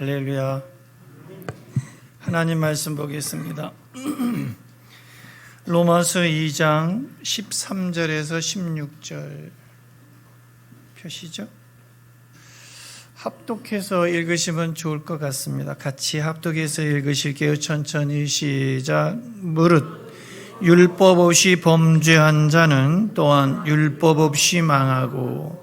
할렐루야. 하나님 말씀 보겠습니다. 로마서 2장 13절에서 16절 표시죠? 합독해서 읽으시면 좋을 것 같습니다. 같이 합독해서 읽으실게요. 천천히 시작. 무릇 율법 없이 범죄한 자는 또한 율법 없이 망하고,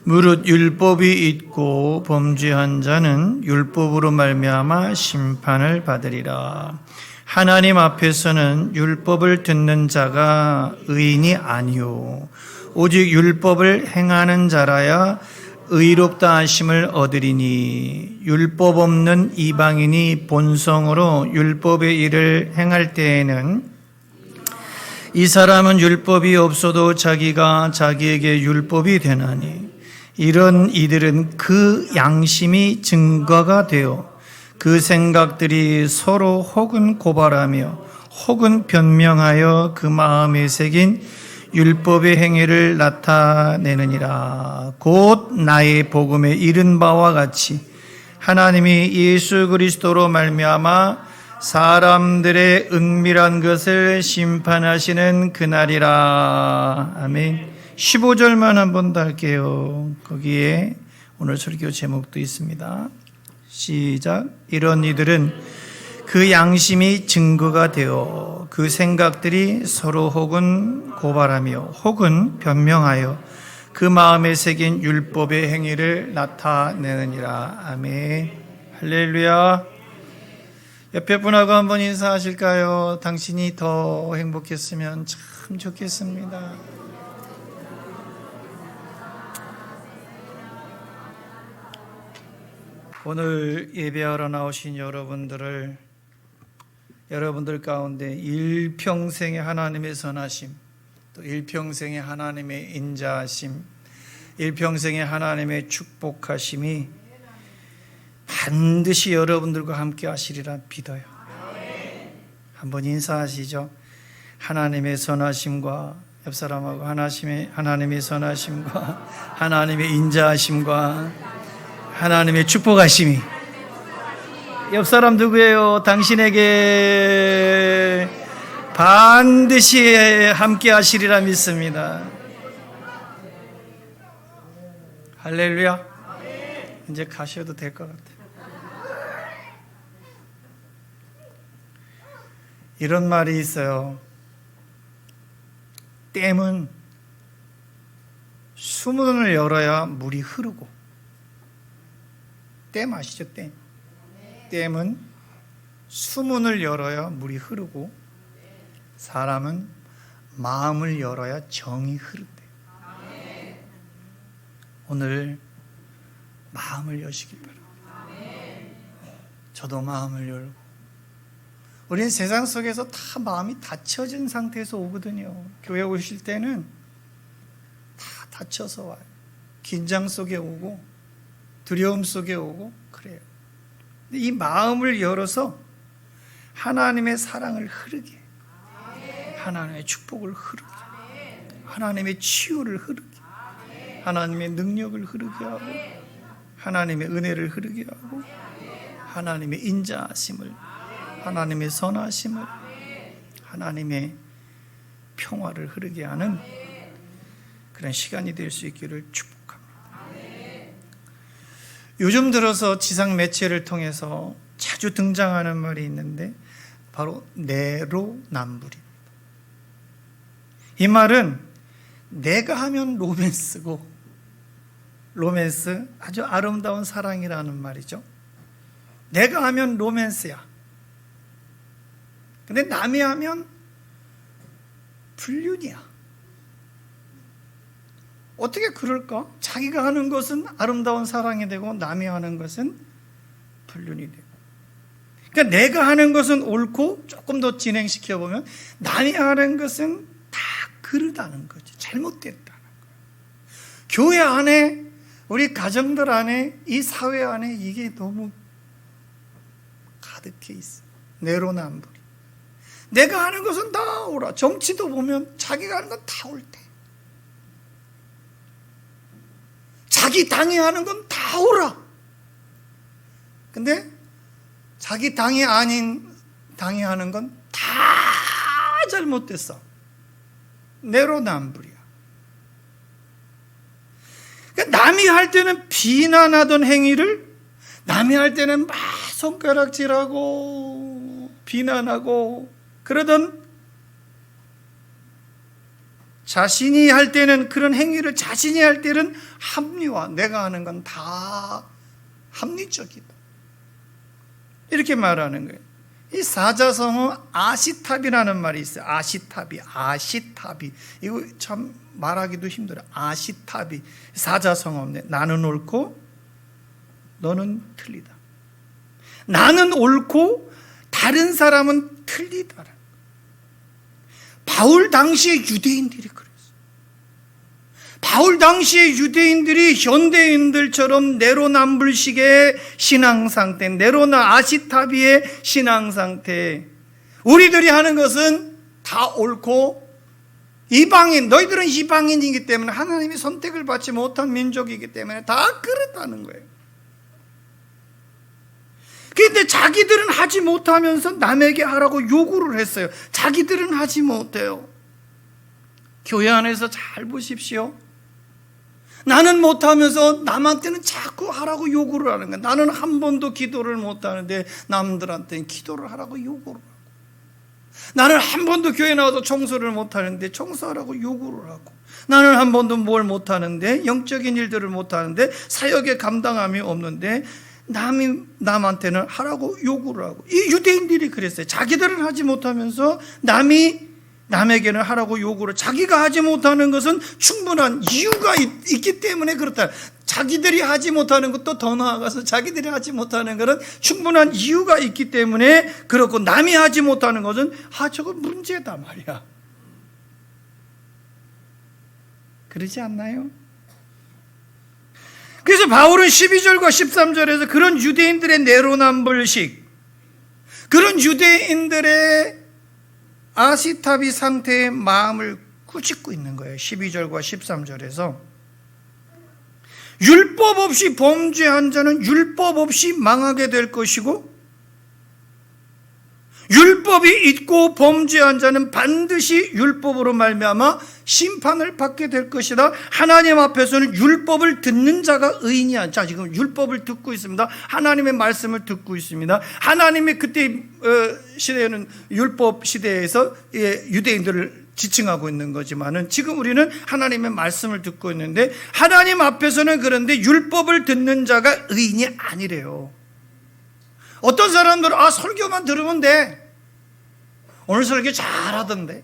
무릇 율법이 있고 범죄한 자는 율법으로 말미암아 심판을 받으리라. 하나님 앞에서는 율법을 듣는 자가 의인이 아니요 오직 율법을 행하는 자라야 의롭다 하심을 얻으리니, 율법 없는 이방인이 본성으로 율법의 일을 행할 때에는 이 사람은 율법이 없어도 자기가 자기에게 율법이 되나니, 이런 이들은 그 양심이 증거가 되어 그 생각들이 서로 혹은 고발하며 혹은 변명하여 그 마음에 새긴 율법의 행위를 나타내느니라. 곧 나의 복음에 이른 바와 같이 하나님이 예수 그리스도로 말미암아 사람들의 은밀한 것을 심판하시는 그날이라. 아멘. 15절만 한 번 더 할게요. 거기에 오늘 설교 제목도 있습니다. 시작. 이런 이들은 그 양심이 증거가 되어 그 생각들이 서로 혹은 고발하며 혹은 변명하여 그 마음에 새긴 율법의 행위를 나타내느니라. 아멘. 할렐루야. 옆에 분하고 한번 인사하실까요? 당신이 더 행복했으면 참 좋겠습니다. 오늘 예배하러 나오신 여러분들 가운데 일평생의 하나님의 선하심, 또 일평생의 하나님의 인자하심, 일평생의 하나님의 축복하심이 반드시 여러분들과 함께 하시리라 믿어요. 한번 인사하시죠. 하나님의 선하심과, 옆 사람하고 하나님의 선하심과 하나님의 인자하심과 하나님의 축복하심이, 옆 사람 누구예요? 당신에게 반드시 함께 하시리라 믿습니다. 할렐루야. 이제 가셔도 될 것 같아요. 이런 말이 있어요. 댐은 수문을 열어야 물이 흐르고, 댐 아시죠? 댐. 댐은 수문을 열어야 물이 흐르고, 사람은 마음을 열어야 정이 흐른대요. 오늘 마음을 여시길 바랍니다. 저도 마음을 열고, 우리는 세상 속에서 다 마음이 닫혀진 상태에서 오거든요. 교회 오실 때는 다 닫혀서 와요. 긴장 속에 오고 두려움 속에 오고 그래요. 근데 이 마음을 열어서 하나님의 사랑을 흐르게, 하나님의 축복을 흐르게, 하나님의 치유를 흐르게, 하나님의 능력을 흐르게 하고, 하나님의 은혜를 흐르게 하고, 하나님의 인자하심을, 하나님의 선하심을, 하나님의 평화를 흐르게 하는 그런 시간이 될 수 있기를 축복합니다. 요즘 들어서 지상 매체를 통해서 자주 등장하는 말이 있는데 바로 내로남불입니다. 이 말은 내가 하면 로맨스고, 로맨스 아주 아름다운 사랑이라는 말이죠. 내가 하면 로맨스야. 근데 남이 하면 불륜이야. 어떻게 그럴까? 자기가 하는 것은 아름다운 사랑이 되고 남이 하는 것은 불륜이 되고, 그러니까 내가 하는 것은 옳고, 조금 더 진행시켜 보면 남이 하는 것은 다 그르다는 거죠. 잘못됐다는 거예요. 교회 안에, 우리 가정들 안에, 이 사회 안에 이게 너무 가득해 있어요. 내로남불이. 내가 하는 것은 다 옳아. 정치도 보면 자기가 하는 건 다 옳대. 자기 당이 하는 건 다 옳아. 근데 자기 당이 아닌 당이 하는 건 다 잘못됐어. 내로남불이야. 그러니까 남이 할 때는 비난하던 행위를 남이 할 때는 막 손가락질하고 비난하고 그러던 자신이 할 때는 그런 행위를 자신이 할 때는 합리화, 내가 하는 건 다 합리적이다. 이렇게 말하는 거예요. 이 사자성어 아시탑이라는 말이 있어요. 아시탑이. 이거 참 말하기도 힘들어요. 아시탑이. 사자성어인데 나는 옳고 너는 틀리다. 나는 옳고 다른 사람은 틀리다. 바울 당시의 유대인들이 그랬어요. 바울 당시의 유대인들이 현대인들처럼 내로남불식의 신앙상태, 아시타비의 신앙상태, 우리들이 하는 것은 다 옳고 이방인, 너희들은 이방인이기 때문에 하나님이 선택을 받지 못한 민족이기 때문에 다 그렇다는 거예요. 그런데 자기들은 하지 못하면서 남에게 하라고 요구를 했어요. 자기들은 하지 못해요. 교회 안에서 잘 보십시오. 나는 못하면서 남한테는 자꾸 하라고 요구를 하는 거야. 나는 한 번도 기도를 못하는데 남들한테는 기도를 하라고 요구를 하고, 나는 한 번도 교회 나와서 청소를 못하는데 청소하라고 요구를 하고, 나는 한 번도 뭘 못하는데 영적인 일들을 못하는데 사역에 감당함이 없는데 남한테는 하라고 요구를 하고. 이 유대인들이 그랬어요. 자기들은 하지 못하면서 남에게는 하라고 요구를. 자기가 하지 못하는 것은 충분한 이유가 있기 때문에 그렇다. 자기들이 하지 못하는 것도 더 나아가서 자기들이 하지 못하는 것은 충분한 이유가 있기 때문에 그렇고, 남이 하지 못하는 것은 저거 문제다 말이야. 그러지 않나요? 그래서 바울은 12절과 13절에서 그런 유대인들의 내로남불식, 그런 유대인들의 아시타비 상태의 마음을 꾸짖고 있는 거예요. 12절과 13절에서 율법 없이 범죄한 자는 율법 없이 망하게 될 것이고, 율법이 있고 범죄한 자는 반드시 율법으로 말미암아 심판을 받게 될 것이다. 하나님 앞에서는 율법을 듣는 자가 의인이 아니야. 자, 지금 율법을 듣고 있습니다. 하나님의 말씀을 듣고 있습니다. 하나님의 그때 시대에는 율법 시대에서 유대인들을 지칭하고 있는 거지만은 지금 우리는 하나님의 말씀을 듣고 있는데, 하나님 앞에서는 그런데 율법을 듣는 자가 의인이 아니래요. 어떤 사람들은 설교만 들으면 돼. 오늘 설교 잘하던데,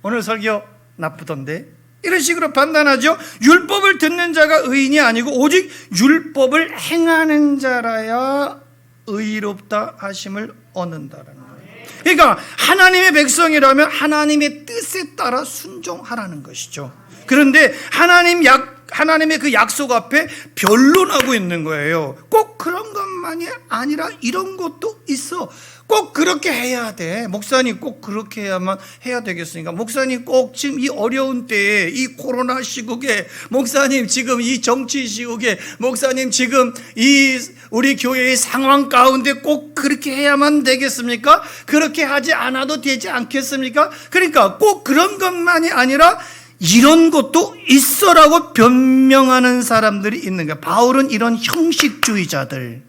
오늘 설교 나쁘던데, 이런 식으로 판단하죠. 율법을 듣는 자가 의인이 아니고 오직 율법을 행하는 자라야 의롭다 하심을 얻는다라는 거예요. 그러니까 하나님의 백성이라면 하나님의 뜻에 따라 순종하라는 것이죠. 그런데 하나님의 그 약속 앞에 변론하고 있는 거예요. 꼭 그런 것만이 아니라 이런 것도 있어. 꼭 그렇게 해야 돼. 목사님 꼭 그렇게 해야만 해야 되겠습니까? 목사님 꼭 지금 이 어려운 때에, 이 코로나 시국에, 목사님 지금 이 정치 시국에, 목사님 지금 이 우리 교회의 상황 가운데 꼭 그렇게 해야만 되겠습니까? 그렇게 하지 않아도 되지 않겠습니까? 그러니까 꼭 그런 것만이 아니라 이런 것도 있어라고 변명하는 사람들이 있는 거야. 바울은 이런 형식주의자들,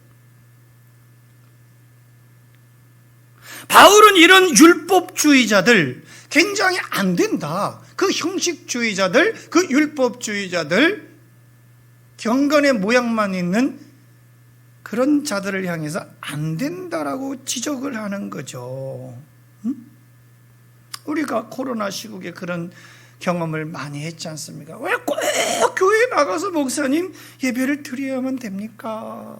바울은 이런 율법주의자들, 굉장히 안 된다. 그 형식주의자들, 그 율법주의자들, 경건의 모양만 있는 그런 자들을 향해서 안 된다라고 지적을 하는 거죠. 우리가 코로나 시국에 그런 경험을 많이 했지 않습니까? 왜 꼭 교회에 나가서 목사님 예배를 드려야만 됩니까?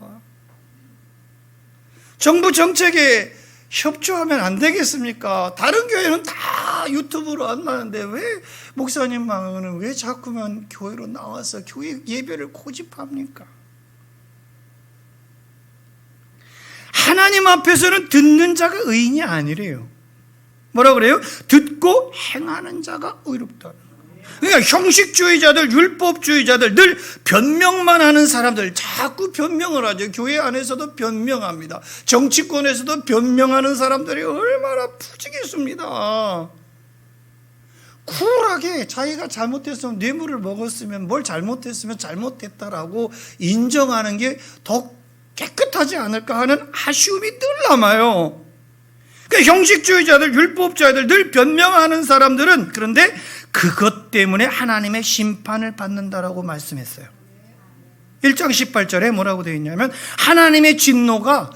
정부 정책에 협조하면 안 되겠습니까? 다른 교회는 다 유튜브로 안 나는데 왜 목사님만은 왜 자꾸만 교회로 나와서 교회 예배를 고집합니까? 하나님 앞에서는 듣는 자가 의인이 아니래요. 뭐라 그래요? 듣고 행하는 자가 의롭다. 그러니까 형식주의자들, 율법주의자들, 늘 변명만 하는 사람들, 자꾸 변명을 하죠. 교회 안에서도 변명합니다. 정치권에서도 변명하는 사람들이 얼마나 푸지겠습니다. 쿨하게 자기가 잘못했으면, 뇌물을 먹었으면, 뭘 잘못했으면 잘못했다라고 인정하는 게 더 깨끗하지 않을까 하는 아쉬움이 늘 남아요. 그러니까 형식주의자들, 율법자들, 늘 변명하는 사람들은, 그런데 그것 때문에 하나님의 심판을 받는다라고 말씀했어요. 1장 18절에 뭐라고 되어 있냐면, 하나님의 진노가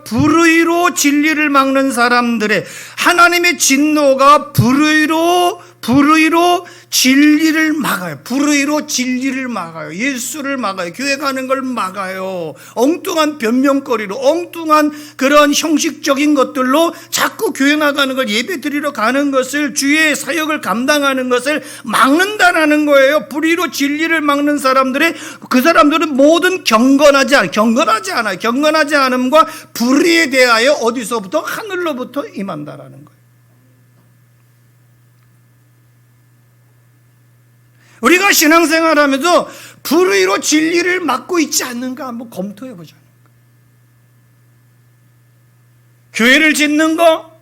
불의로 진리를 막는 사람들의, 하나님의 진노가 불의로 진리를 막아요. 불의로 진리를 막아요. 예수를 막아요. 교회 가는 걸 막아요. 엉뚱한 변명거리로, 엉뚱한 그런 형식적인 것들로 자꾸 교회 나가는 걸, 예배 드리러 가는 것을, 주의 사역을 감당하는 것을 막는다라는 거예요. 불의로 진리를 막는 사람들의, 그 사람들은 모든 경건하지 않아요. 경건하지 않음과 불의에 대하여 어디서부터? 하늘로부터 임한다라는 거예요. 우리가 신앙생활하면서 불의로 진리를 막고 있지 않는가 한번 검토해 보자는 거예요. 교회를 짓는 거,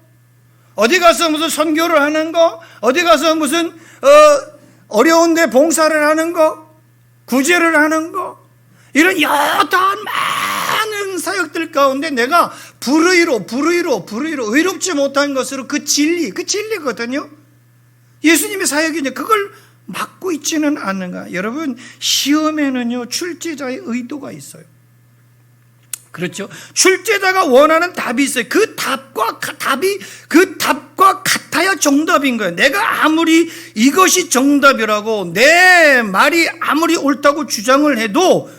어디 가서 무슨 선교를 하는 거, 어디 가서 무슨 어려운데 봉사를 하는 거, 구제를 하는 거, 이런 여타한 많은 사역들 가운데 내가 불의로 의롭지 못한 것으로 그 진리거든요. 예수님의 사역이냐, 그걸 막고 있지는 않는가. 여러분, 시험에는요 출제자의 의도가 있어요. 그렇죠? 출제자가 원하는 답이 있어요. 그 답과 같아야 정답인 거예요. 내가 아무리 이것이 정답이라고 내 말이 아무리 옳다고 주장을 해도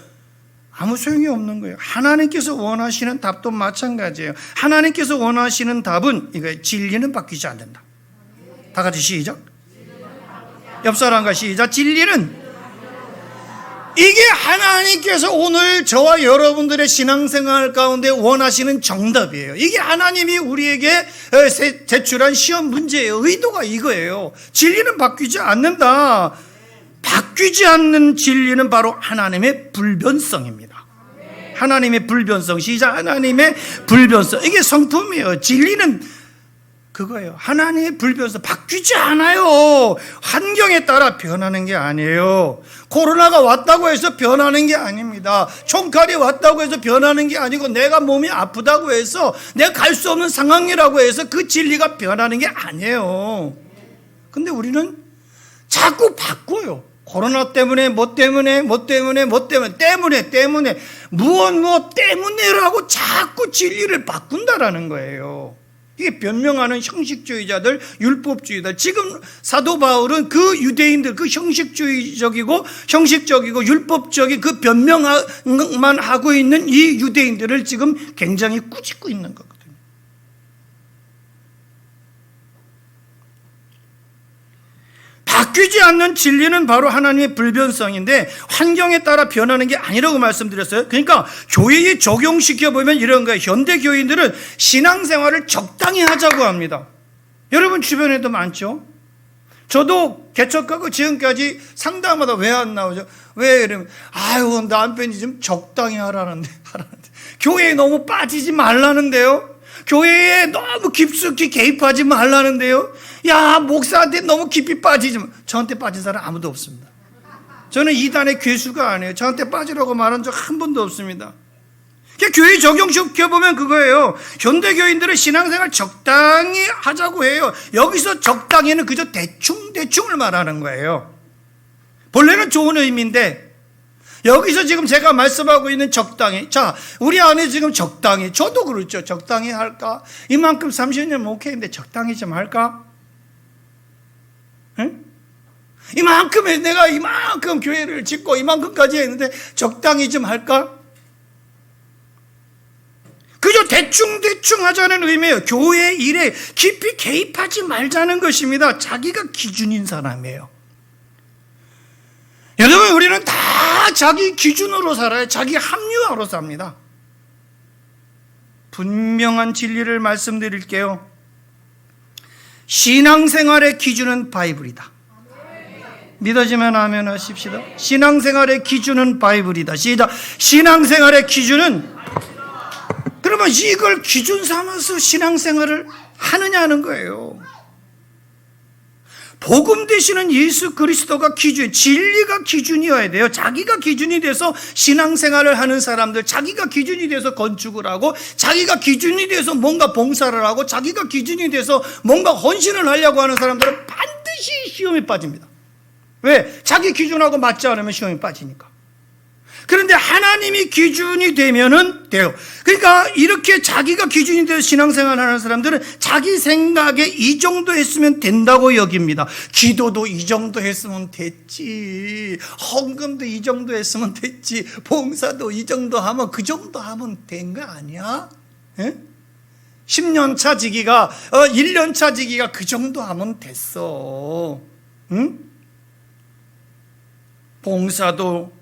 아무 소용이 없는 거예요. 하나님께서 원하시는 답도 마찬가지예요. 하나님께서 원하시는 답은 이거예요. 진리는 바뀌지 않는다. 다 같이 시작. 옆 사람과 시작. 진리는, 이게 하나님께서 오늘 저와 여러분들의 신앙생활 가운데 원하시는 정답이에요. 이게 하나님이 우리에게 제출한 시험 문제예요. 의도가 이거예요. 진리는 바뀌지 않는다. 바뀌지 않는 진리는 바로 하나님의 불변성입니다. 하나님의 불변성. 시작. 하나님의 불변성. 이게 성품이에요. 진리는 그거예요. 하나님의 불변성, 바뀌지 않아요. 환경에 따라 변하는 게 아니에요. 코로나가 왔다고 해서 변하는 게 아닙니다. 총칼이 왔다고 해서 변하는 게 아니고, 내가 몸이 아프다고 해서, 내가 갈 수 없는 상황이라고 해서 그 진리가 변하는 게 아니에요. 근데 우리는 자꾸 바꿔요. 코로나 때문에, 무엇 때문에라고 자꾸 진리를 바꾼다라는 거예요. 이게 변명하는 형식주의자들, 율법주의자들. 지금 사도 바울은 그 유대인들, 그 형식적이고 율법적인 그 변명만 하고 있는 이 유대인들을 지금 굉장히 꾸짖고 있는 거거든요. 바뀌지 않는 진리는 바로 하나님의 불변성인데, 환경에 따라 변하는 게 아니라고 말씀드렸어요. 그러니까 교회에 적용시켜보면 이런 거예요. 현대 교인들은 신앙생활을 적당히 하자고 합니다. 여러분 주변에도 많죠? 저도 개척하고 지금까지 상담마다 왜 안 나오죠? 왜 이러면, 아유, 남편이 좀 적당히 하라는데. 교회에 너무 빠지지 말라는데요? 교회에 너무 깊숙이 개입하지 말라는데요? 야, 목사한테 너무 깊이 빠지지 마. 저한테 빠진 사람 아무도 없습니다. 저는 이단의 괴수가 아니에요. 저한테 빠지라고 말한 적 한 번도 없습니다. 교회 적용시켜보면 그거예요. 현대교인들은 신앙생활 적당히 하자고 해요. 여기서 적당히는 그저 대충을 말하는 거예요. 본래는 좋은 의미인데, 여기서 지금 제가 말씀하고 있는 적당히, 자, 우리 안에 지금 적당히, 저도 그렇죠. 적당히 할까? 이만큼 30년 목회인데 적당히 좀 할까? 응? 내가 이만큼 교회를 짓고 이만큼까지 했는데 적당히 좀 할까? 그저 대충 하자는 의미예요. 교회 일에 깊이 개입하지 말자는 것입니다. 자기가 기준인 사람이에요. 여러분, 우리는 다 자기 기준으로 살아요. 자기 합리화로 삽니다. 분명한 진리를 말씀드릴게요. 신앙생활의 기준은 바이블이다. 믿어지면 아멘 하십시다. 신앙생활의 기준은 바이블이다. 시작. 신앙생활의 기준은, 그러면 이걸 기준 삼아서 신앙생활을 하느냐는 거예요. 복음 되시는 예수 그리스도가 기준, 진리가 기준이어야 돼요. 자기가 기준이 돼서 신앙생활을 하는 사람들, 자기가 기준이 돼서 건축을 하고, 자기가 기준이 돼서 뭔가 봉사를 하고, 자기가 기준이 돼서 뭔가 헌신을 하려고 하는 사람들은 반드시 시험에 빠집니다. 왜? 자기 기준하고 맞지 않으면 시험에 빠지니까. 그런데 하나님이 기준이 되면은 돼요. 그러니까 이렇게 자기가 기준이 돼서 신앙생활 하는 사람들은 자기 생각에 이 정도 했으면 된다고 여깁니다. 기도도 이 정도 했으면 됐지, 헌금도 이 정도 했으면 됐지, 봉사도 이 정도 하면 그 정도 하면 된 거 아니야? 예? 10년 차 지기가 1년 차 지기가 그 정도 하면 됐어. 응? 봉사도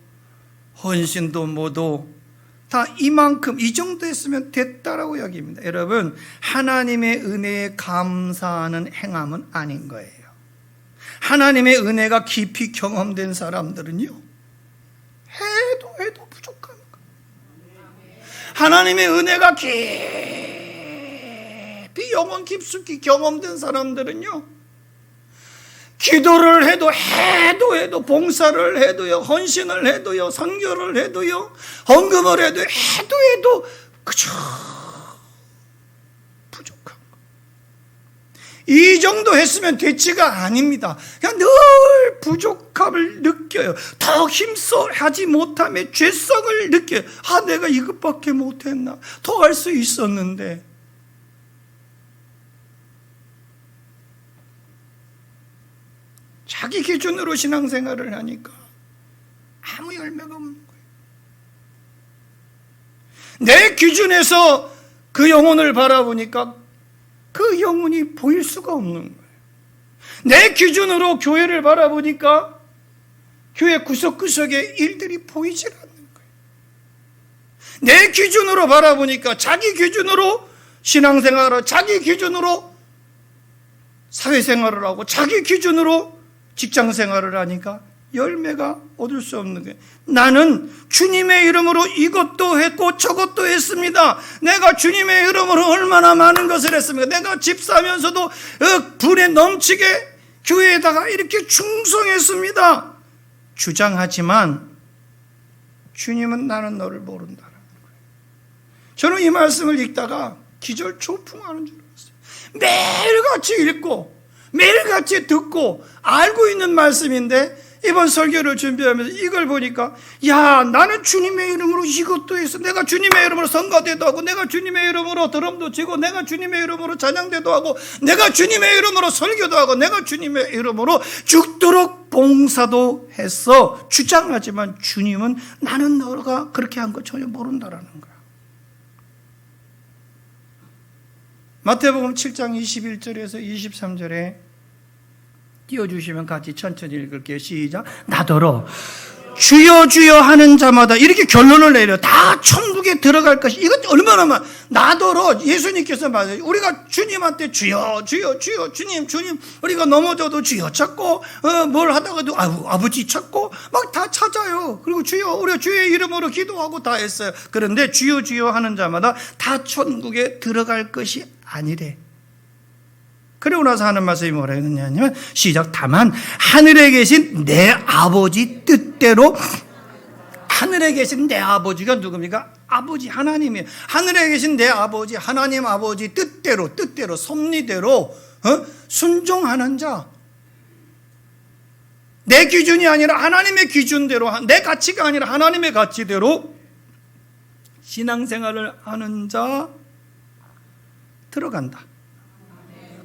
헌신도 뭐도 다 이만큼, 이 정도 했으면 됐다라고 여깁니다. 여러분, 하나님의 은혜에 감사하는 행함은 아닌 거예요. 하나님의 은혜가 깊이 경험된 사람들은요, 해도 부족한 거예요. 하나님의 은혜가 깊이 영혼 깊숙이 경험된 사람들은요, 기도를 해도 봉사를 해도요, 헌신을 해도요, 선교를 해도요, 헌금을 해도 그저 부족한 거. 이 정도 했으면 됐지가 아닙니다. 그냥 늘 부족함을 느껴요. 더 힘써 하지 못함에 죄성을 느껴요. 내가 이것밖에 못했나? 더 할 수 있었는데. 자기 기준으로 신앙생활을 하니까 아무 열매가 없는 거예요. 내 기준에서 그 영혼을 바라보니까 그 영혼이 보일 수가 없는 거예요. 내 기준으로 교회를 바라보니까 교회 구석구석에 일들이 보이질 않는 거예요. 내 기준으로 바라보니까, 자기 기준으로 신앙생활을, 자기 기준으로 사회생활을 하고, 자기 기준으로 직장생활을 하니까 열매가 얻을 수 없는 거예요. 나는 주님의 이름으로 이것도 했고 저것도 했습니다. 내가 주님의 이름으로 얼마나 많은 것을 했습니까? 내가 집 사면서도 불에 넘치게 교회에다가 이렇게 충성했습니다. 주장하지만 주님은 나는 너를 모른다라는 거예요. 저는 이 말씀을 읽다가 기절초풍하는 줄 알았어요. 매일같이 읽고 매일같이 듣고 알고 있는 말씀인데, 이번 설교를 준비하면서 이걸 보니까, 나는 주님의 이름으로 이것도 했어. 내가 주님의 이름으로 선거대도 하고, 내가 주님의 이름으로 드럼도 치고, 내가 주님의 이름으로 찬양대도 하고, 내가 주님의 이름으로 설교도 하고, 내가 주님의 이름으로 죽도록 봉사도 했어. 주장하지만 주님은 나는 너가 그렇게 한 거 전혀 모른다라는 거야. 마태복음 7장 21절에서 23절에 띄워주시면 같이 천천히 읽을게요. 시작. 나더러 주여 주여 하는 자마다, 이렇게 결론을 내려. 다 천국에 들어갈 것이. 이것 얼마나 나더러, 예수님께서 말해요. 우리가 주님한테 주여 주여 주여, 주님 우리가 넘어져도 주여 찾고, 뭘 하다가도 아버지 찾고 막 다 찾아요. 그리고 주여, 우리가 주의 이름으로 기도하고 다 했어요. 그런데 주여 주여 하는 자마다 다 천국에 들어갈 것이 아니래. 그리고 나서 하는 말씀이 뭐라 했느냐면, 시작. 다만 하늘에 계신 내 아버지 뜻대로. 하늘에 계신 내 아버지가 누굽니까? 아버지 하나님이에요. 하늘에 계신 내 아버지, 하나님 아버지 뜻대로 섭리대로 순종하는 자. 내 기준이 아니라 하나님의 기준대로, 내 가치가 아니라 하나님의 가치대로 신앙생활을 하는 자 들어간다.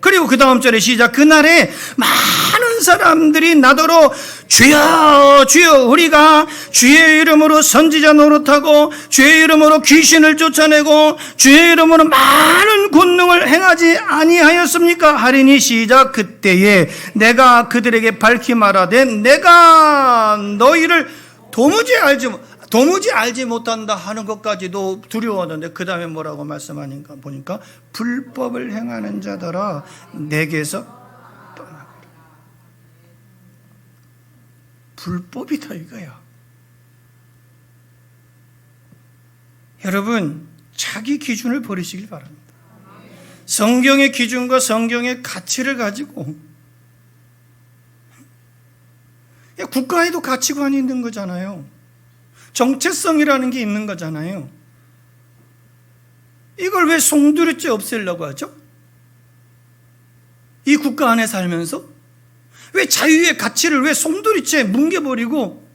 그리고 그 다음 절에 시작. 그날에 많은 사람들이 나더러 주여 주여, 우리가 주의 이름으로 선지자 노릇하고 주의 이름으로 귀신을 쫓아내고 주의 이름으로 많은 권능을 행하지 아니하였습니까? 하리니, 시작. 그때에 내가 그들에게 밝히 말하되 내가 너희를 도무지 알지 못. 도무지 알지 못한다 하는 것까지도 두려웠는데 그 다음에 뭐라고 말씀하는가 보니까 불법을 행하는 자들아 내게서 떠나거라. 불법이다 이거야. 여러분, 자기 기준을 버리시길 바랍니다. 성경의 기준과 성경의 가치를 가지고, 국가에도 가치관이 있는 거잖아요. 정체성이라는 게 있는 거잖아요. 이걸 왜 송두리째 없애려고 하죠? 이 국가 안에 살면서 왜 자유의 가치를 왜 송두리째 뭉개버리고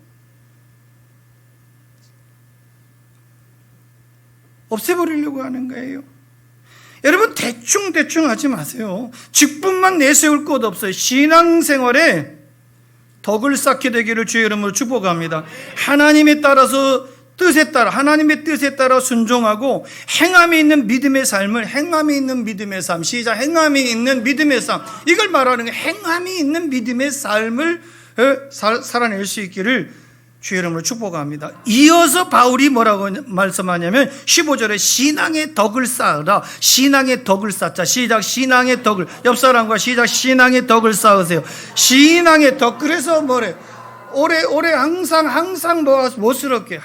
없애버리려고 하는 거예요? 여러분, 대충 하지 마세요. 직분만 내세울 것 없어요. 신앙생활에 덕을 쌓게 되기를 주의 이름으로 축복합니다. 하나님의 뜻에 따라 순종하고 행함이 있는 믿음의 삶을, 행함이 있는 믿음의 삶, 시작, 행함이 있는 믿음의 삶, 이걸 말하는 거예요. 행함이 있는 믿음의 삶을 살아낼 수 있기를 주의 이름으로 축복합니다. 이어서 바울이 뭐라고 말씀하냐면 15절에 신앙의 덕을 쌓으라. 신앙의 덕을 쌓자. 시작, 신앙의 덕을. 옆 사람과 시작, 신앙의 덕을 쌓으세요. 신앙의 덕. 그래서 뭐래? 올해 항상 뭐스럽게.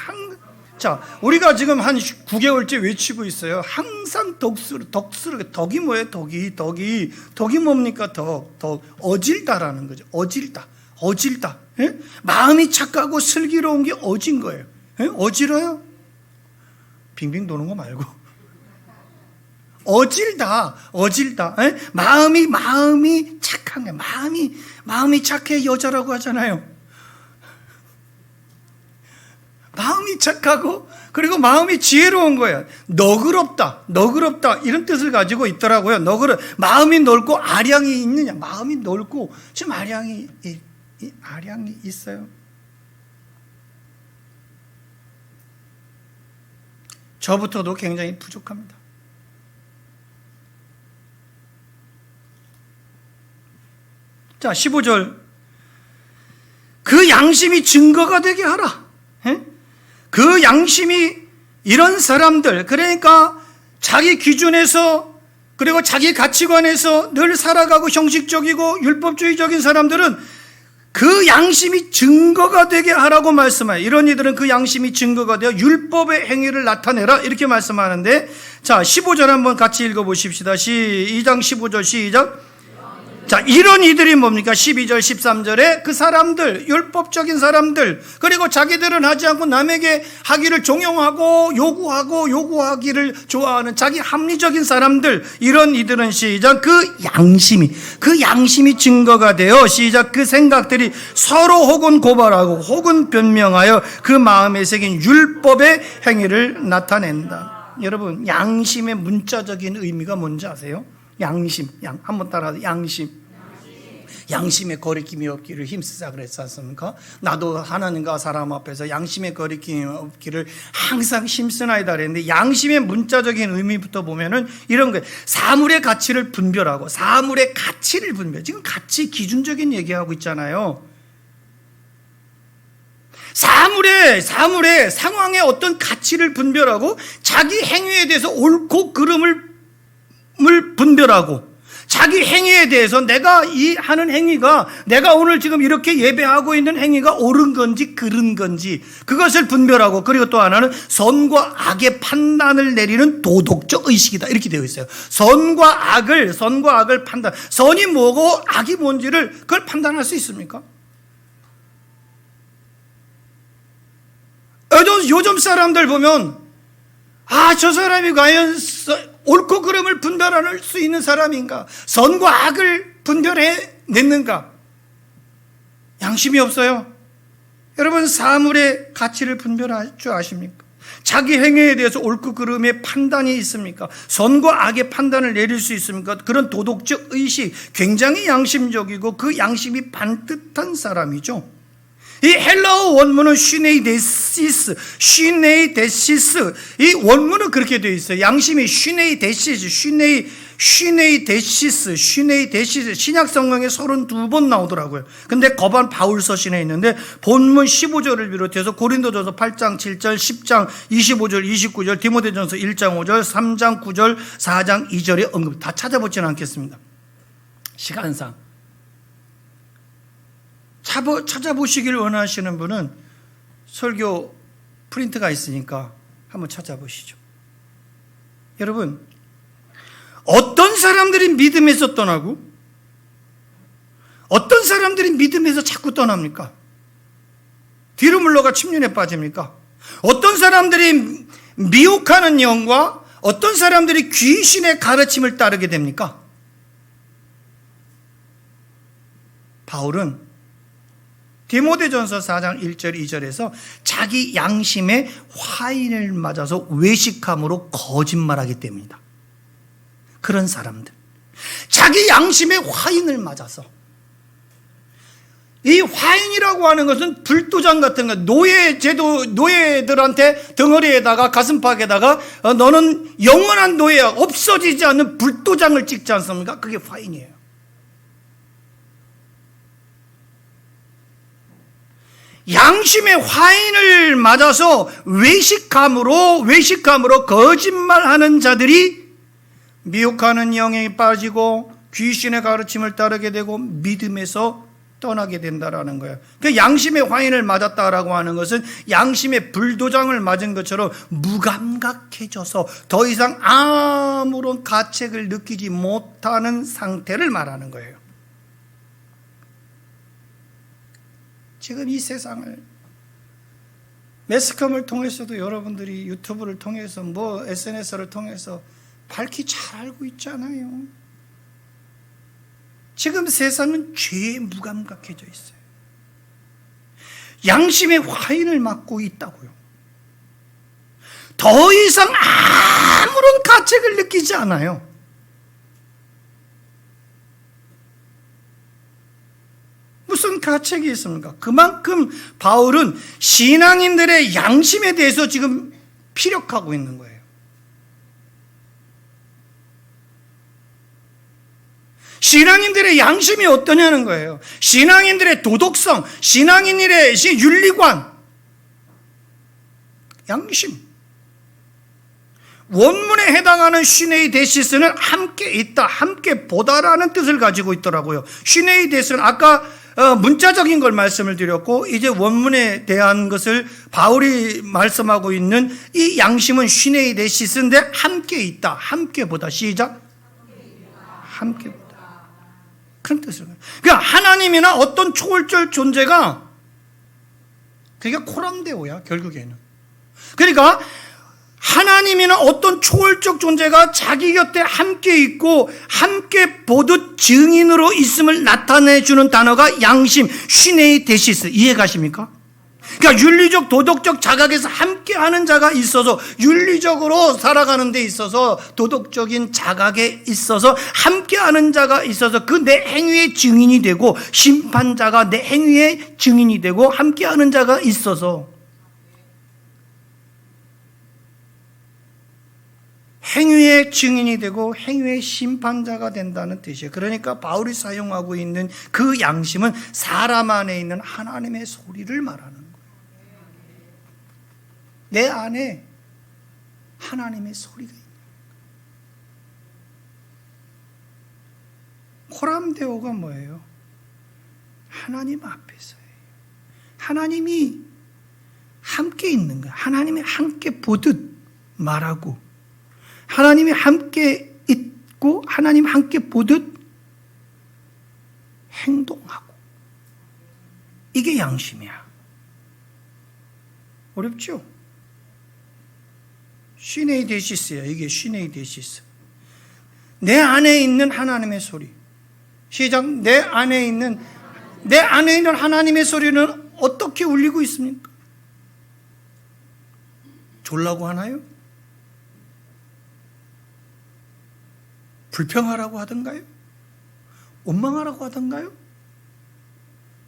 자, 우리가 지금 한 9개월째 외치고 있어요. 항상 덕스럽게. 덕이 뭐예요? 덕이 뭡니까? 어질다라는 거죠. 어질다. 예? 마음이 착하고 슬기로운 게 어진 거예요. 예? 어지러요? 빙빙 도는 거 말고. 어질다. 예? 마음이 착한 거예요. 마음이 착해 여자라고 하잖아요. 마음이 착하고, 그리고 마음이 지혜로운 거예요. 너그럽다. 이런 뜻을 가지고 있더라고요. 마음이 넓고 아량이 있느냐. 마음이 넓고, 지금 아량이 있어요. 저부터도 굉장히 부족합니다. 자, 15절. 그 양심이 증거가 되게 하라. 예? 그 양심이 이런 사람들, 그러니까 자기 기준에서 그리고 자기 가치관에서 늘 살아가고 형식적이고 율법주의적인 사람들은 그 양심이 증거가 되게 하라고 말씀해요. 이런 이들은 그 양심이 증거가 되어 율법의 행위를 나타내라 이렇게 말씀하는데, 자 15절 한번 같이 읽어보십시다. 2장 15절 시작. 자, 이런 이들이 뭡니까? 12절 13절에 그 사람들, 율법적인 사람들, 그리고 자기들은 하지 않고 남에게 하기를 종용하고 요구하기를 좋아하는 자기 합리적인 사람들, 이런 이들은 시작, 그 양심이 증거가 되어 시작, 그 생각들이 서로 혹은 고발하고 혹은 변명하여 그 마음에 새긴 율법의 행위를 나타낸다. 여러분, 양심의 문자적인 의미가 뭔지 아세요? 한번 따라하세요. 양심의 거리낌이 없기를 힘쓰자 그랬지 않습니까? 나도 하나님과 사람 앞에서 양심의 거리낌이 없기를 항상 힘쓰나이다 그랬는데, 양심의 문자적인 의미부터 보면은 이런 거예요. 사물의 가치를 분별하고, 지금 가치 기준적인 얘기하고 있잖아요. 사물의 상황의 어떤 가치를 분별하고, 자기 행위에 대해서 옳고 그름을 분별하고, 자기 행위에 대해서 내가 하는 행위가, 내가 오늘 지금 이렇게 예배하고 있는 행위가 옳은 건지 그른 건지 그것을 분별하고, 그리고 또 하나는 선과 악의 판단을 내리는 도덕적 의식이다 이렇게 되어 있어요. 선과 악을 판단, 선이 뭐고 악이 뭔지를 그걸 판단할 수 있습니까? 요즘 사람들 보면 저 사람이 과연 옳고 그름을 분별할 수 있는 사람인가? 선과 악을 분별해냈는가? 양심이 없어요. 여러분, 사물의 가치를 분별할 줄 아십니까? 자기 행위에 대해서 옳고 그름의 판단이 있습니까? 선과 악의 판단을 내릴 수 있습니까? 그런 도덕적 의식, 굉장히 양심적이고 그 양심이 반듯한 사람이죠. 이 헬라어 원문은 슈네이데스 데시스, 슈네이 데시스. 이 원문은 그렇게 되어 있어요. 양심이 슈네이 데시스, 슈네이 데시스, 슈네이 데시스. 신약 성경에 32번 나오더라고요. 근데 거반 바울 서신에 있는데 본문 15절을 비롯해서 고린도전서 8장 7절, 10장 25절, 29절, 디모데전서 1장 5절, 3장 9절, 4장 2절에 언급. 다 찾아보지는 않겠습니다. 시간상. 찾아보시길 원하시는 분은 설교 프린트가 있으니까 한번 찾아보시죠. 여러분, 어떤 사람들이 믿음에서 떠나고 어떤 사람들이 믿음에서 자꾸 떠납니까? 뒤로 물러가 침륜에 빠집니까? 어떤 사람들이 미혹하는 영과 어떤 사람들이 귀신의 가르침을 따르게 됩니까? 바울은 디모데전서 4장 1절 2절에서 자기 양심의 화인을 맞아서 외식함으로 거짓말하기 때문이다. 그런 사람들, 자기 양심의 화인을 맞아서, 이 화인이라고 하는 것은 불도장 같은 거, 노예들한테 덩어리에다가 가슴팍에다가 너는 영원한 노예야, 없어지지 않는 불도장을 찍지 않습니까? 그게 화인이에요. 양심의 화인을 맞아서 외식함으로 거짓말하는 자들이 미혹하는 영에 빠지고 귀신의 가르침을 따르게 되고 믿음에서 떠나게 된다라는 거예요. 그 양심의 화인을 맞았다라고 하는 것은 양심의 불도장을 맞은 것처럼 무감각해져서 더 이상 아무런 가책을 느끼지 못하는 상태를 말하는 거예요. 지금 이 세상을 매스컴을 통해서도 여러분들이 유튜브를 통해서 SNS를 통해서 밝히 잘 알고 있잖아요. 지금 세상은 죄에 무감각해져 있어요. 양심의 화인을 맞고 있다고요. 더 이상 아무런 가책을 느끼지 않아요. 무슨 가책이 있습니까? 그만큼 바울은 신앙인들의 양심에 대해서 지금 피력하고 있는 거예요. 신앙인들의 양심이 어떠냐는 거예요. 신앙인들의 도덕성, 신앙인들의 윤리관, 양심. 원문에 해당하는 슈네이 데시스는 함께 있다, 함께 보다라는 뜻을 가지고 있더라고요. 슈네이 데시스는 아까 문자적인 걸 말씀을 드렸고, 이제 원문에 대한 것을 바울이 말씀하고 있는 이 양심은 슈네이 데시스인데 함께 있다, 함께 보다. 시작. 함께 보다. 그런 뜻을. 그러니까 하나님이나 어떤 초월적 존재가, 그게 코람데오야 결국에는. 그러니까 하나님이나 어떤 초월적 존재가 자기 곁에 함께 있고 함께 보듯 증인으로 있음을 나타내주는 단어가 양심, 슈네이 데시스. 이해가십니까? 그러니까 윤리적, 도덕적 자각에서 함께하는 자가 있어서, 윤리적으로 살아가는 데 있어서, 도덕적인 자각에 있어서 함께하는 자가 있어서 그 내 행위의 증인이 되고, 심판자가 내 행위의 증인이 되고 함께하는 자가 있어서 행위의 증인이 되고 행위의 심판자가 된다는 뜻이에요. 그러니까 바울이 사용하고 있는 그 양심은 사람 안에 있는 하나님의 소리를 말하는 거예요. 내 안에 하나님의 소리가 있는 거예요. 코람데오가 뭐예요? 하나님 앞에서예요. 하나님이 함께 있는 거예요. 하나님이 함께 보듯 말하고, 하나님이 함께 있고 하나님 함께 보듯 행동하고. 이게 양심이야. 어렵죠? 슈네이 데시스야. 이게 슈네이 데시스. 내 안에 있는 하나님의 소리. 시작. 내 안에 있는 하나님의 소리는 어떻게 울리고 있습니까? 졸라고 하나요? 불평하라고 하던가요? 원망하라고 하던가요?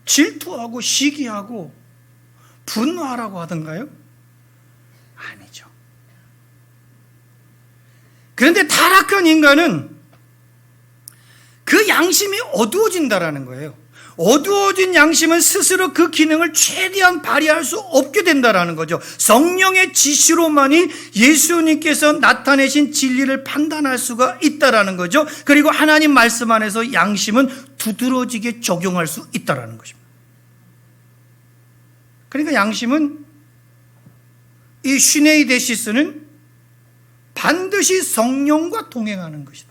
질투하고 시기하고 분노하라고 하던가요? 그런데 타락한 인간은 그 양심이 어두워진다라는 거예요. 어두워진 양심은 스스로 그 기능을 최대한 발휘할 수 없게 된다라는 거죠. 성령의 지시로만이 예수님께서 나타내신 진리를 판단할 수가 있다라는 거죠. 그리고 하나님 말씀 안에서 양심은 두드러지게 적용할 수 있다라는 것입니다. 그러니까 양심은, 이 시네이데시스는 반드시 성령과 동행하는 것이다.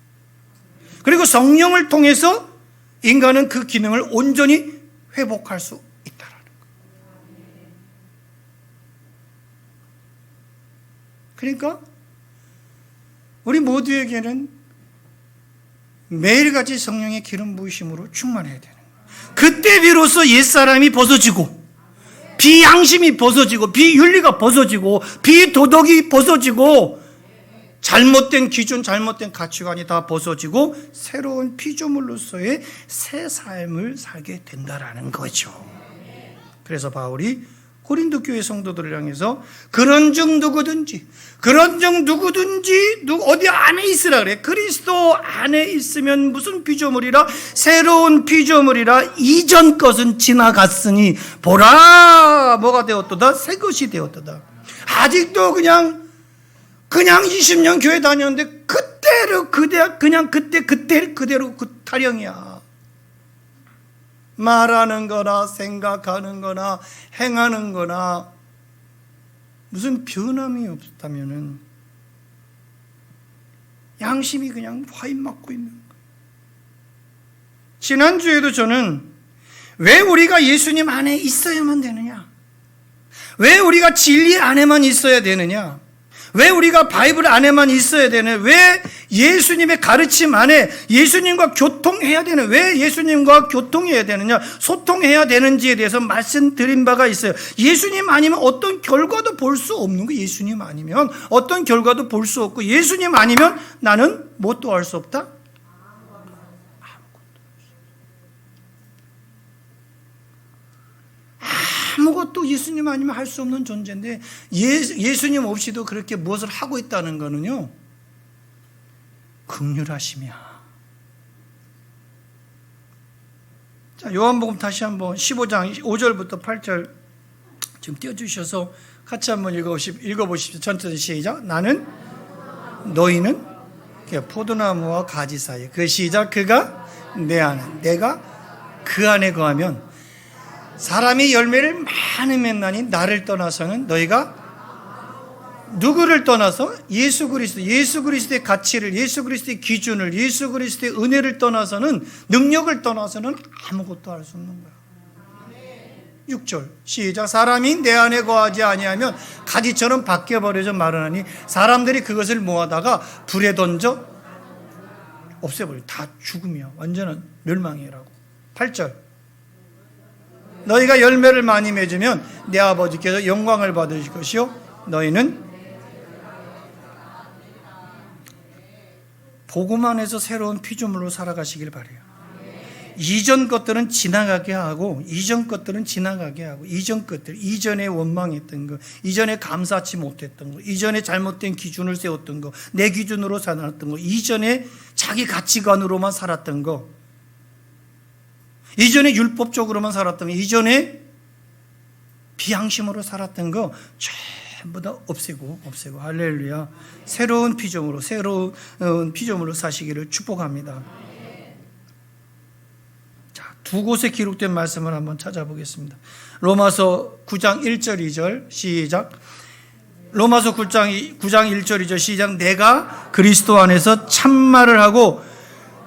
그리고 성령을 통해서 인간은 그 기능을 온전히 회복할 수 있다라는 거예요. 그러니까 우리 모두에게는 매일같이 성령의 기름 부으심으로 충만해야 되는 거예요. 그때 비로소 옛사람이 벗어지고, 비양심이 벗어지고, 비윤리가 벗어지고, 비도덕이 벗어지고, 잘못된 기준, 잘못된 가치관이 다 벗어지고 새로운 피조물로서의 새 삶을 살게 된다라는 거죠. 그래서 바울이 고린도 교회 성도들을 향해서 그런즉 누구든지 어디 안에 있으라 그래. 그리스도 안에 있으면 무슨 피조물이라? 새로운 피조물이라. 이전 것은 지나갔으니 보라, 뭐가 되었도다? 새 것이 되었도다. 아직도 그냥 20년 교회 다녔는데 그때로 그때 그대로 그 타령이야. 말하는 거나 생각하는 거나 행하는 거나 무슨 변함이 없다면은 양심이 그냥 화인 맞고 있는 거예요. 지난주에도 저는 왜 우리가 예수님 안에 있어야만 되느냐? 왜 우리가 진리 안에만 있어야 되느냐? 왜 우리가 바이블 안에만 있어야 되느냐? 왜 예수님의 가르침 안에 예수님과 교통해야 되느냐? 왜 예수님과 교통해야 되느냐? 소통해야 되는지에 대해서 말씀드린 바가 있어요. 예수님 아니면 어떤 결과도 볼 수 없는 거. 예수님 아니면 어떤 결과도 볼 수 없고, 예수님 아니면 나는 뭣도 할 수 없다? 아무것도 예수님 아니면 할 수 없는 존재인데, 예수님 없이도 그렇게 무엇을 하고 있다는 거는요, 긍휼하심이야. 자, 요한복음 다시 한번 15장 5절부터 8절 지금 띄워주셔서 같이 한번 읽어보십시오. 전체 시작. 나는, 너희는 포도나무와 가지 사이. 그 시작. 그가 내 안에, 내가 그 안에 거하면 사람이 열매를 많이 맺나니 나를 떠나서는 너희가, 누구를 떠나서? 예수 그리스도의 가치를, 예수 그리스도의 기준을, 예수 그리스도의 은혜를 떠나서는, 능력을 떠나서는 아무것도 할 수 없는 거야. 6절 시작. 사람이 내 안에 거하지 아니하면 가지처럼 바뀌어버려져 마르나니 사람들이 그것을 모아다가 불에 던져 없애버려. 다 죽음이야. 완전한 멸망이라고. 8절 너희가 열매를 많이 맺으면 내 아버지께서 영광을 받으실 것이요 너희는 복음 안에서 새로운 피조물로 살아가시길 바라요. 이전 것들은 지나가게 하고, 이전 것들, 이전에 원망했던 거, 이전에 감사치 못했던 거, 이전에 잘못된 기준을 세웠던 거, 내 기준으로 살았던 거, 이전에 자기 가치관으로만 살았던 거, 이전에 율법적으로만 살았던 거, 이전에 비양심으로 살았던 거 전부 다 없애고 할렐루야. 새로운 피조물로 사시기를 축복합니다. 자, 두 곳에 기록된 말씀을 한번 찾아보겠습니다. 로마서 9장 1절 2절 시작. 로마서 9장 1절 2절 시작. 내가 그리스도 안에서 참말을 하고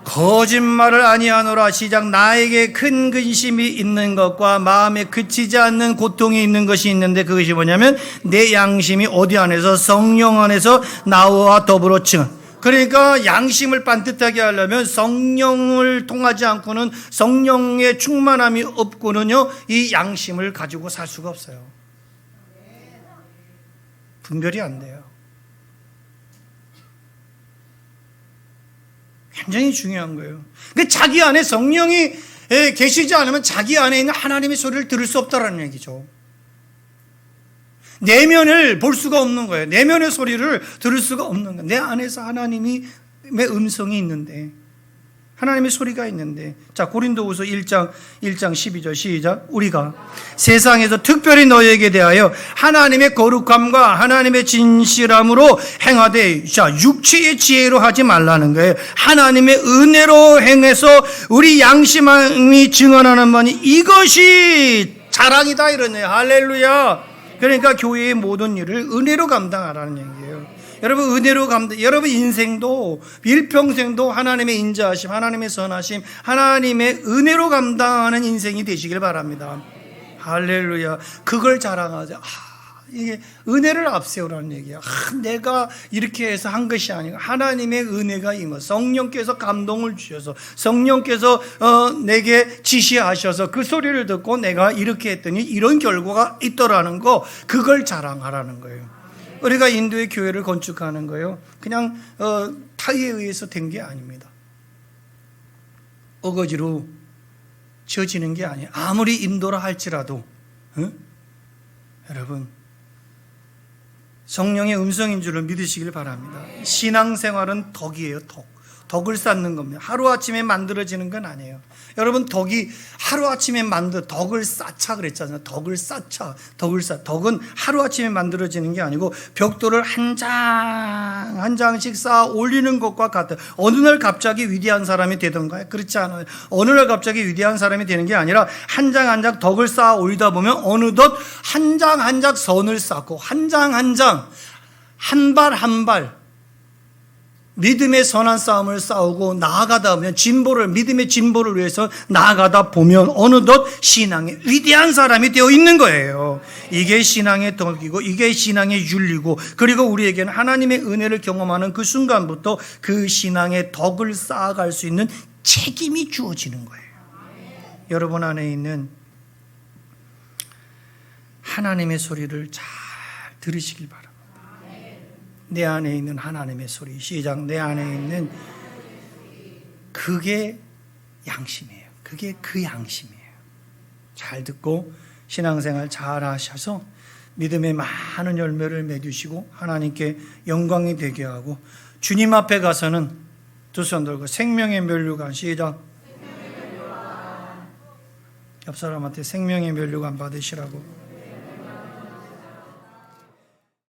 거짓말을 아니하노라. 시작. 나에게 큰 근심이 있는 것과 마음에 그치지 않는 고통이 있는 것이 있는데, 그것이 뭐냐면 내 양심이 어디 안에서? 성령 안에서 나와 더불어 증언. 그러니까 양심을 반듯하게 하려면 성령을 통하지 않고는, 성령의 충만함이 없고는요, 이 양심을 가지고 살 수가 없어요. 분별이 안 돼요. 굉장히 중요한 거예요. 그러니까 자기 안에 성령이 계시지 않으면 자기 안에 있는 하나님의 소리를 들을 수 없다는 얘기죠. 내면을 볼 수가 없는 거예요. 내면의 소리를 들을 수가 없는 거예요. 내 안에서 하나님의 음성이 있는데, 하나님의 소리가 있는데. 자, 고린도후서 1장 12절 시작. 우리가 세상에서 특별히 너희에게 대하여 하나님의 거룩함과 하나님의 진실함으로 행하되, 자, 육체의 지혜로 하지 말라는 거예요. 하나님의 은혜로 행해서 우리 양심이 증언하는 바니 이것이 자랑이다, 이러네요. 할렐루야. 그러니까 교회의 모든 일을 은혜로 감당하라는 얘기예요. 여러분, 은혜로 여러분 인생도 일평생도 하나님의 인자하심, 하나님의 선하심, 하나님의 은혜로 감당하는 인생이 되시길 바랍니다. 할렐루야. 그걸 자랑하자. 이게 은혜를 앞세우라는 얘기야. 내가 이렇게 해서 한 것이 아니고 하나님의 은혜가 임하, 성령께서 감동을 주셔서, 성령께서 내게 지시하셔서 그 소리를 듣고 내가 이렇게 했더니 이런 결과가 있더라는 거, 그걸 자랑하라는 거예요. 우리가 인도의 교회를 건축하는 거예요. 그냥 타의에 의해서 된 게 아닙니다. 어거지로 지어지는 게 아니에요. 아무리 인도라 할지라도 여러분, 성령의 음성인 줄을 믿으시길 바랍니다. 신앙생활은 덕이에요. 덕을 쌓는 겁니다. 하루아침에 만들어지는 건 아니에요. 여러분, 덕이 하루아침에 덕을 쌓자 그랬잖아요. 덕을 쌓자. 덕은 하루아침에 만들어지는 게 아니고 벽돌을 한 장씩 쌓아 올리는 것과 같아요. 어느 날 갑자기 위대한 사람이 되던가요? 그렇지 않아요. 어느 날 갑자기 위대한 사람이 되는 게 아니라 한 장 한 장 덕을 쌓아 올리다 보면 어느덧 한 장 한 장 선을 쌓고 한 장 한 장, 한 발 한 발 믿음의 선한 싸움을 싸우고 나아가다 보면 믿음의 진보를 위해서 나아가다 보면 어느덧 신앙의 위대한 사람이 되어 있는 거예요. 이게 신앙의 덕이고 이게 신앙의 윤리고, 그리고 우리에게는 하나님의 은혜를 경험하는 그 순간부터 그 신앙의 덕을 쌓아갈 수 있는 책임이 주어지는 거예요. 여러분 안에 있는 하나님의 소리를 잘 들으시길 바랍니다. 내 안에 있는 하나님의 소리, 시작. 내 안에 있는, 그게 양심이에요. 그게 그 양심이에요. 잘 듣고 신앙생활 잘 하셔서 믿음의 많은 열매를 맺으시고 하나님께 영광이 되게 하고, 주님 앞에 가서는 두 손 들고 생명의 면류관, 시작. 옆 사람한테 생명의 면류관 받으시라고.